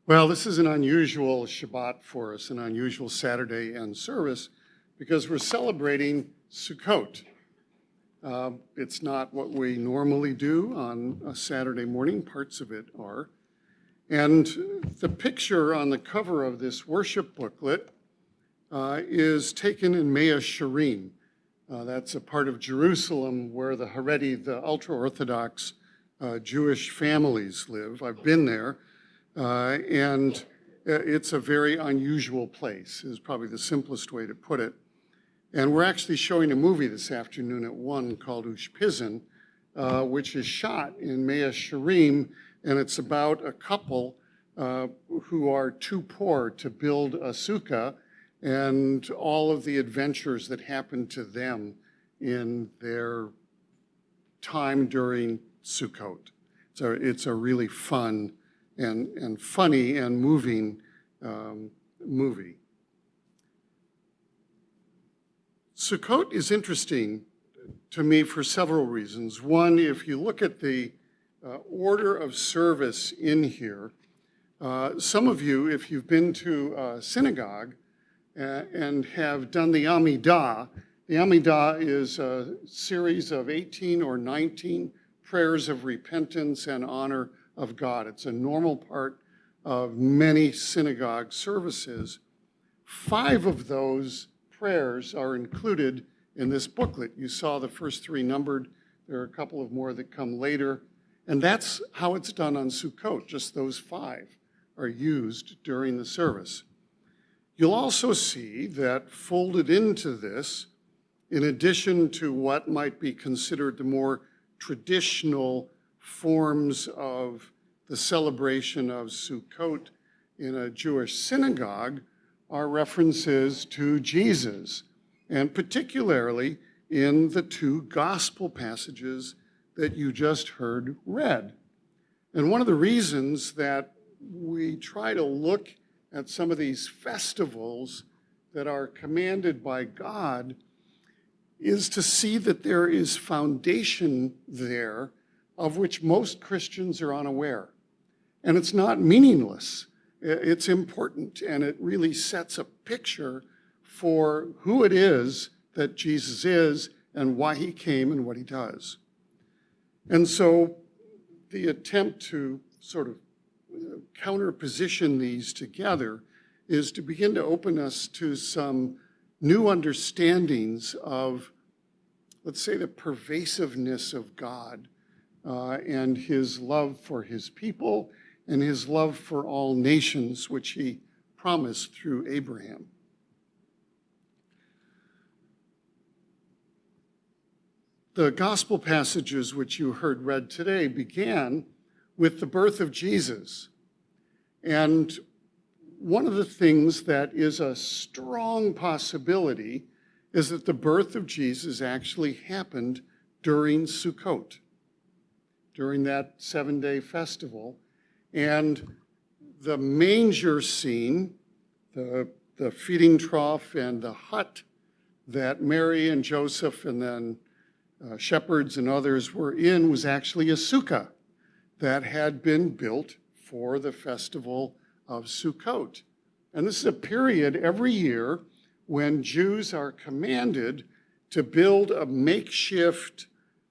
Well, this is an unusual Shabbat for us, an unusual Saturday and service, because we're celebrating Sukkot. It's not what we normally do on a Saturday morning. Parts of it are. And the picture on the cover of this worship booklet is taken in Mea Shearim. That's a part of Jerusalem where the Haredi, the ultra-Orthodox Jewish families live. I've been there. And it's a very unusual place, is probably the simplest way to put it. And we're actually showing a movie this afternoon at 1 called Ushpizin, which is shot in Mea Shearim, and it's about a couple who are too poor to build a sukkah and all of the adventures that happen to them in their time during Sukkot. So it's a really fun and funny and moving movie. Sukkot is interesting to me for several reasons. One, if you look at the order of service in here, some of you, if you've been to a synagogue and have done the Amidah is a series of 18 or 19 prayers of repentance and honor of God. It's a normal part of many synagogue services. 5 of those prayers are included in this booklet. You saw the first 3 numbered. There are a couple of more that come later. And that's how it's done on Sukkot. Just those 5 are used during the service. You'll also see that folded into this, in addition to what might be considered the more traditional forms of the celebration of Sukkot in a Jewish synagogue, are references to Jesus, and particularly in the 2 gospel passages that you just heard read. And one of the reasons that we try to look at some of these festivals that are commanded by God is to see that there is foundation there of which most Christians are unaware. And it's not meaningless. It's important, and it really sets a picture for who it is that Jesus is and why he came and what he does. And so the attempt to sort of counterposition these together is to begin to open us to some new understandings of, let's say, the pervasiveness of God and his love for his people and his love for all nations, which he promised through Abraham. The gospel passages which you heard read today began with the birth of Jesus. And one of the things that is a strong possibility is that the birth of Jesus actually happened during Sukkot, during that 7-day festival. And the manger scene, the feeding trough and the hut that Mary and Joseph and then shepherds and others were in was actually a sukkah that had been built for the festival of Sukkot. And this is a period every year when Jews are commanded to build a makeshift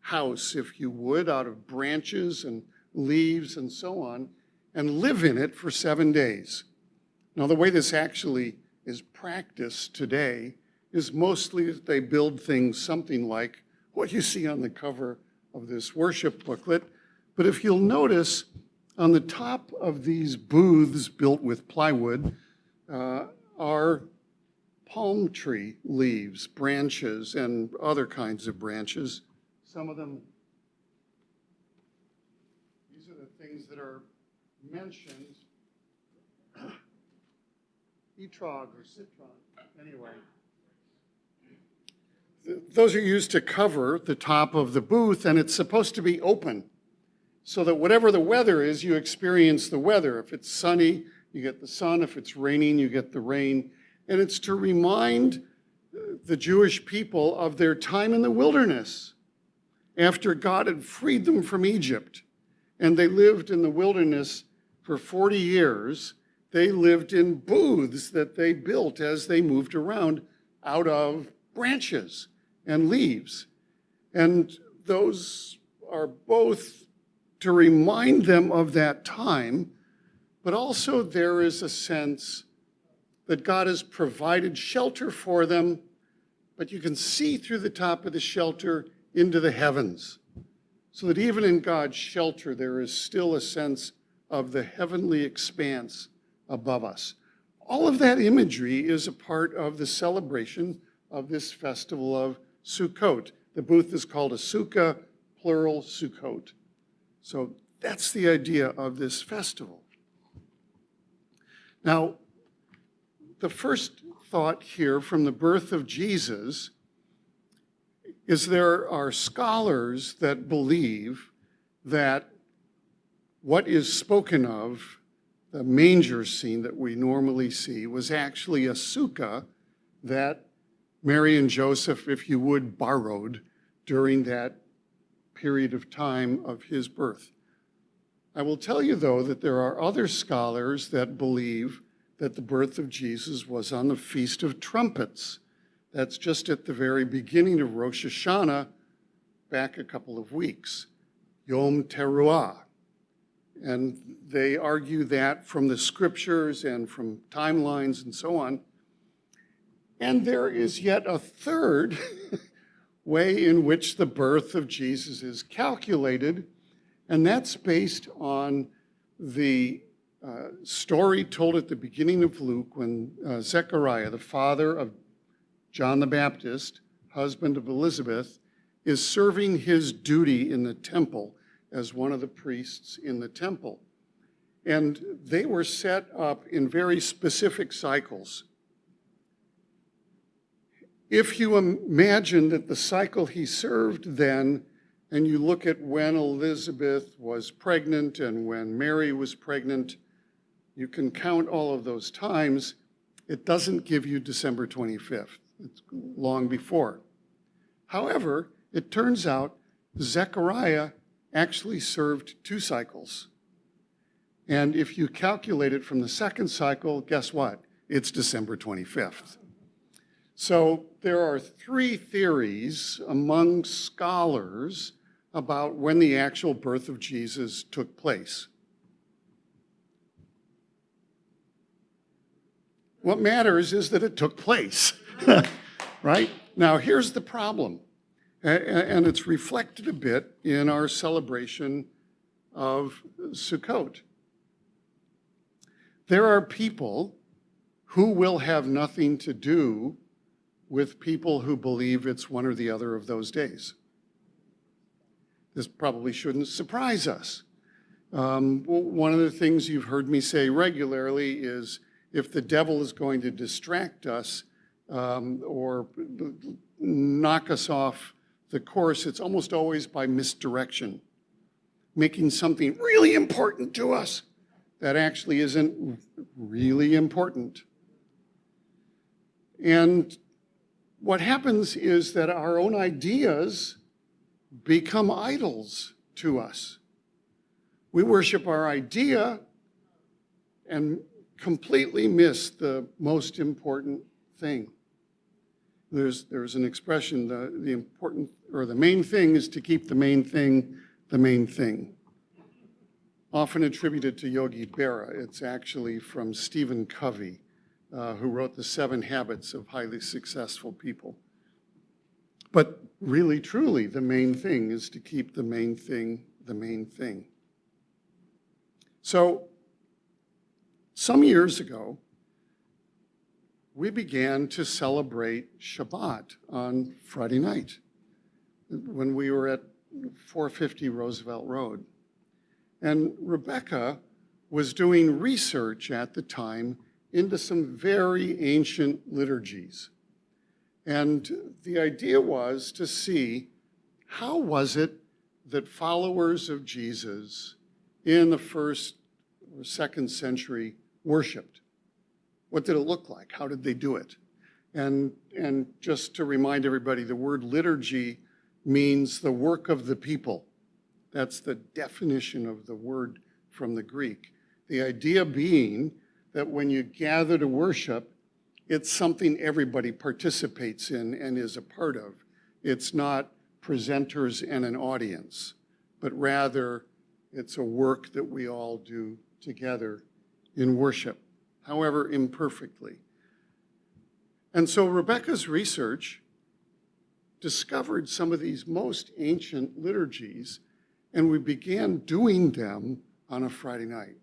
house, if you would, out of branches and leaves and so on, and live in it for 7 days. Now, the way this actually is practiced today is mostly that they build things something like what you see on the cover of this worship booklet. But if you'll notice, on the top of these booths built with plywood are palm tree leaves, branches, and other kinds of branches. Some of them, these are the things that are mentioned, etrog or citron, anyway. Those are used to cover the top of the booth, and it's supposed to be open so that whatever the weather is, you experience the weather. If it's sunny, you get the sun. If it's raining, you get the rain. And it's to remind the Jewish people of their time in the wilderness after God had freed them from Egypt. And they lived in the wilderness for 40 years, They lived in booths that they built as they moved around out of branches and leaves. And those are both to remind them of that time, but also there is a sense that God has provided shelter for them, but you can see through the top of the shelter into the heavens. So that even in God's shelter, there is still a sense of the heavenly expanse above us. All of that imagery is a part of the celebration of this festival of Sukkot. The booth is called a sukkah, plural Sukkot. So that's the idea of this festival. Now, the first thought here from the birth of Jesus is there are scholars that believe that what is spoken of, the manger scene that we normally see, was actually a sukkah that Mary and Joseph, if you would, borrowed during that period of time of his birth. I will tell you, though, that there are other scholars that believe that the birth of Jesus was on the Feast of Trumpets. That's just at the very beginning of Rosh Hashanah, back a couple of weeks, Yom Teruah. And they argue that from the scriptures and from timelines and so on. And there is yet a third way in which the birth of Jesus is calculated, and that's based on the story told at the beginning of Luke when Zechariah, the father of John the Baptist, husband of Elizabeth, is serving his duty in the temple as one of the priests in the temple. And they were set up in very specific cycles. If you imagine that the cycle he served then, and you look at when Elizabeth was pregnant and when Mary was pregnant, you can count all of those times. It doesn't give you December 25th. It's long before. However, it turns out Zechariah actually served 2 cycles. And if you calculate it from the second cycle, guess what? It's December 25th. So there are 3 theories among scholars about when the actual birth of Jesus took place. What matters is that it took place, right? Now, here's the problem, and it's reflected a bit in our celebration of Sukkot. There are people who will have nothing to do with people who believe it's one or the other of those days. This probably shouldn't surprise us. One of the things you've heard me say regularly is if the devil is going to distract us or knock us off the course, it's almost always by misdirection, making something really important to us that actually isn't really important. And what happens is that our own ideas become idols to us. We worship our idea and completely miss the most important thing. There's an expression, the important or the main thing is to keep the main thing the main thing. Often attributed to Yogi Berra. It's actually from Stephen Covey, who wrote The 7 Habits of Highly Successful People. But really, truly, the main thing is to keep the main thing the main thing. So, some years ago, we began to celebrate Shabbat on Friday night when we were at 450 Roosevelt Road. And Rebecca was doing research at the time into some very ancient liturgies. And the idea was to see how was it that followers of Jesus in the 1st or 2nd century worshiped? What did it look like? How did they do it? And just to remind everybody, the word liturgy means the work of the people. That's the definition of the word from the Greek. The idea being that when you gather to worship, it's something everybody participates in and is a part of. It's not presenters and an audience, but rather it's a work that we all do together in worship, however imperfectly. And so Rebecca's research discovered some of these most ancient liturgies, and we began doing them on a Friday night.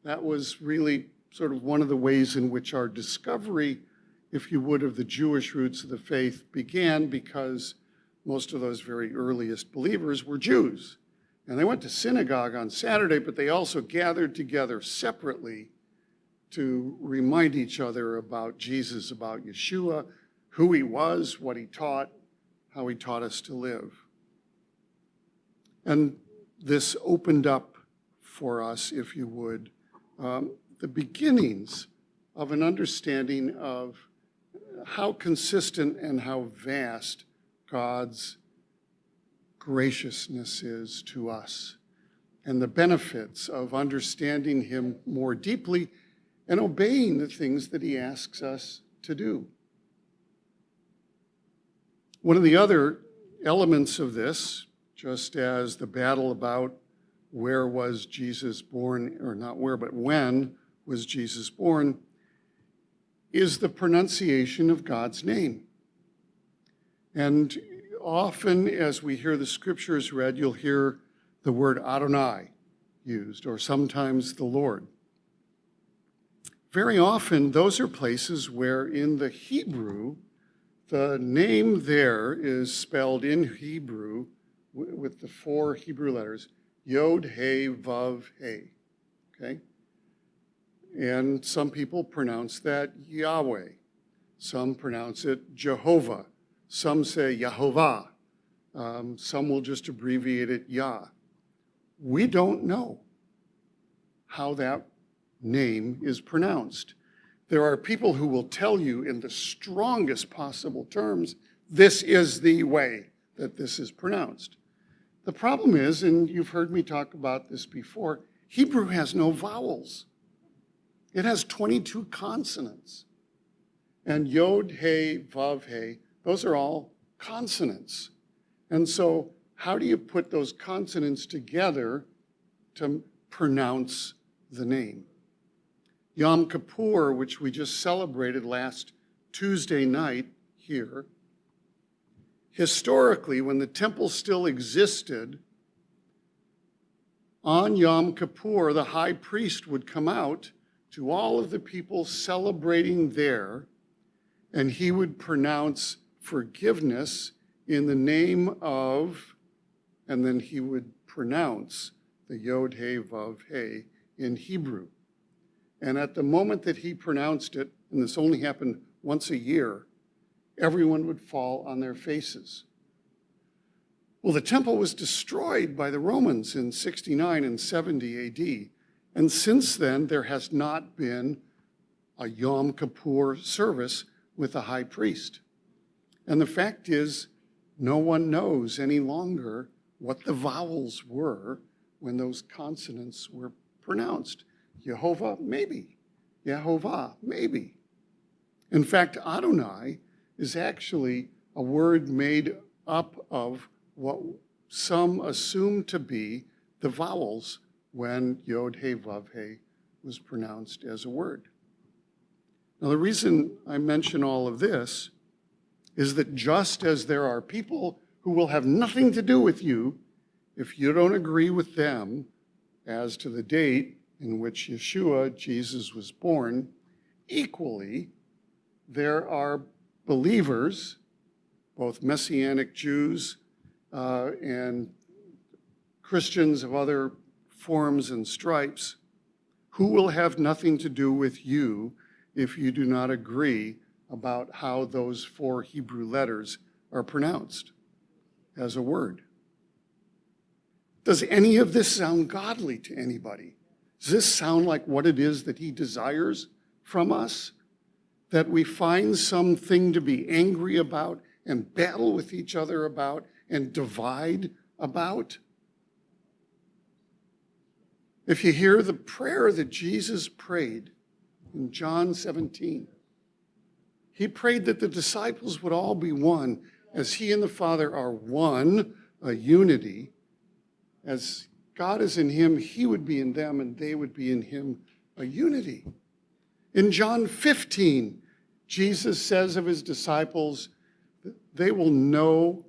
That was really sort of one of the ways in which our discovery, if you would, of the Jewish roots of the faith began, because most of those very earliest believers were Jews. And they went to synagogue on Saturday, but they also gathered together separately to remind each other about Jesus, about Yeshua, who he was, what he taught, how he taught us to live. And this opened up for us, if you would, the beginnings of an understanding of how consistent and how vast God's graciousness is to us, and the benefits of understanding him more deeply and obeying the things that he asks us to do. One of the other elements of this, just as the battle about where was Jesus born, or not where, but when was Jesus born, is the pronunciation of God's name. And often as we hear the scriptures read, you'll hear the word Adonai used, or sometimes the Lord. Very often, those are places where in the Hebrew, the name there is spelled in Hebrew with the 4 Hebrew letters, Yod, He, Vav, He, okay? And some people pronounce that Yahweh. Some pronounce it Jehovah. Some say Yahovah. Some will just abbreviate it Yah. We don't know how that name is pronounced. There are people who will tell you in the strongest possible terms, this is the way that this is pronounced. The problem is, and you've heard me talk about this before, Hebrew has no vowels. It has 22 consonants. And Yod, He, Vav, He, those are all consonants. And so how do you put those consonants together to pronounce the name? Yom Kippur, which we just celebrated last Tuesday night here, historically, when the temple still existed, on Yom Kippur, the high priest would come out to all of the people celebrating there, and he would pronounce forgiveness in the name of, and then he would pronounce the Yod, He, Vav, He in Hebrew. And at the moment that he pronounced it, and this only happened once a year, everyone would fall on their faces. Well, the temple was destroyed by the Romans in 69 and 70 AD. And since then, there has not been a Yom Kippur service with a high priest. And the fact is, no one knows any longer what the vowels were when those consonants were pronounced. Yehovah, maybe. Yehovah, maybe. In fact, Adonai is actually a word made up of what some assume to be the vowels when Yod, He, Vav, He was pronounced as a word. Now, the reason I mention all of this is that just as there are people who will have nothing to do with you if you don't agree with them as to the date in which Yeshua, Jesus, was born, equally, there are believers, both Messianic Jews and Christians of other forms and stripes, who will have nothing to do with you if you do not agree about how those 4 Hebrew letters are pronounced as a word. Does any of this sound godly to anybody? Does this sound like what it is that he desires from us? That we find something to be angry about and battle with each other about and divide about? If you hear the prayer that Jesus prayed in John 17, he prayed that the disciples would all be one, as he and the Father are one, a unity. As God is in him, he would be in them, and they would be in him, a unity. In John 15, Jesus says of his disciples, they will know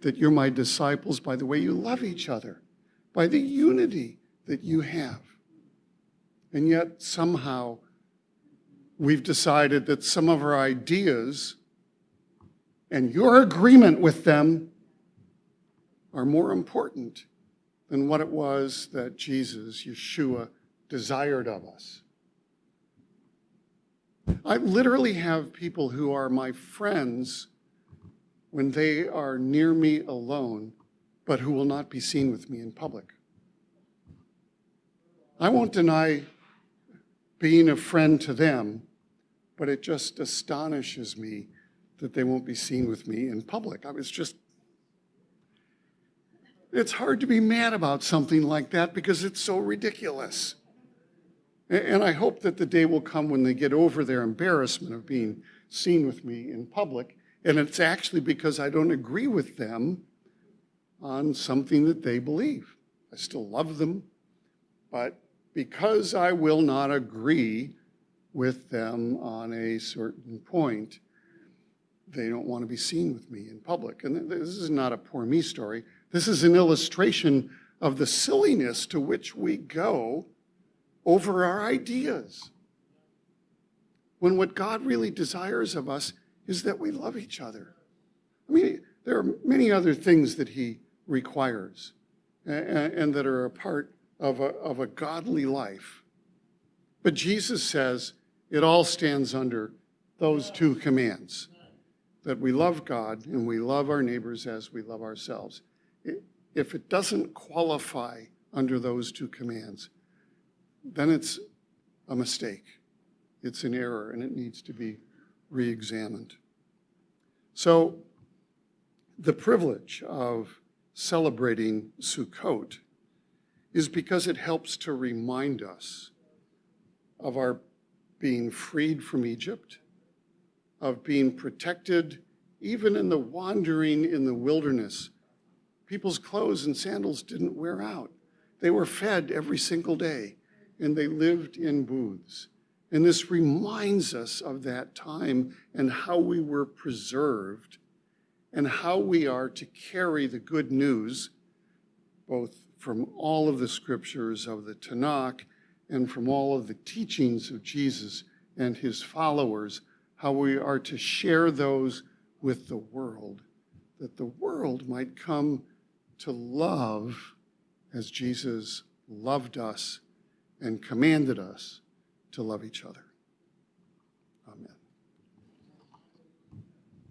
that you're my disciples by the way you love each other, by the unity that you have. And yet somehow we've decided that some of our ideas and your agreement with them are more important than what it was that Jesus, Yeshua, desired of us. I literally have people who are my friends when they are near me alone, but who will not be seen with me in public. I won't deny being a friend to them, but it just astonishes me that they won't be seen with me in public. It's hard to be mad about something like that because it's so ridiculous. And I hope that the day will come when they get over their embarrassment of being seen with me in public, and it's actually because I don't agree with them on something that they believe. I still love them, but because I will not agree with them on a certain point, they don't want to be seen with me in public. And this is not a poor me story. This is an illustration of the silliness to which we go over our ideas, when what God really desires of us is that we love each other. I mean, there are many other things that he requires and that are a part of a godly life. But Jesus says it all stands under those two commands, that we love God and we love our neighbors as we love ourselves. If it doesn't qualify under those two commands, then it's a mistake. It's an error, and it needs to be re-examined. So the privilege of celebrating Sukkot is because it helps to remind us of our being freed from Egypt, of being protected even in the wandering in the wilderness. People's clothes and sandals didn't wear out. They were fed every single day, and they lived in booths. And this reminds us of that time and how we were preserved and how we are to carry the good news, both from all of the scriptures of the Tanakh and from all of the teachings of Jesus and his followers, how we are to share those with the world, that the world might come to love as Jesus loved us and commanded us to love each other. Amen.